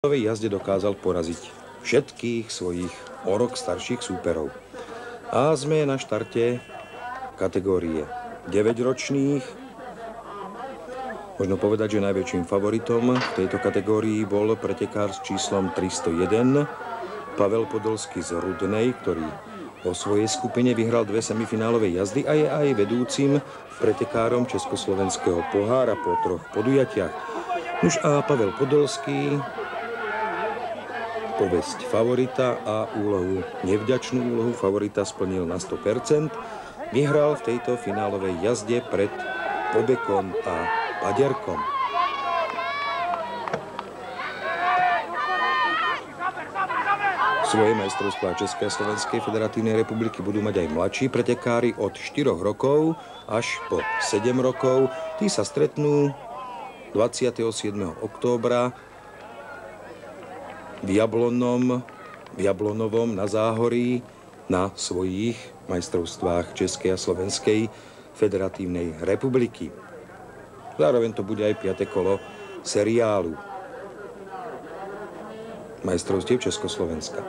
V jazde dokázal poraziť všetkých svojich o rok starších súperov. A sme na štarte kategórie 9-ročných. Možno povedať, že najväčším favoritom v tejto kategórii bol pretekár s číslom 301 Pavel Podolský z Rudnej, ktorý vo svojej skupine vyhral 2 semifinálové jazdy a je aj vedúcim pretekárom Československého pohára po 3 podujatiach. Nuž a Pavel Podolský povesť favorita a nevďačnú úlohu favorita splnil na 100%. Vyhral v tejto finálovej jazde pred Bobekom a Paďarkom. Svoje majstrovstvá Českej a Slovenskej federatívnej republiky budú mať aj mladší pretekári od 4 rokov až po 7 rokov. Tí sa stretnú 27. októbra v Jablonovom na Záhorí na svojich majstrovstvách Českej a Slovenskej federatívnej republiky. Zároveň to bude aj 5. kolo seriálu majstrovstiev Československa.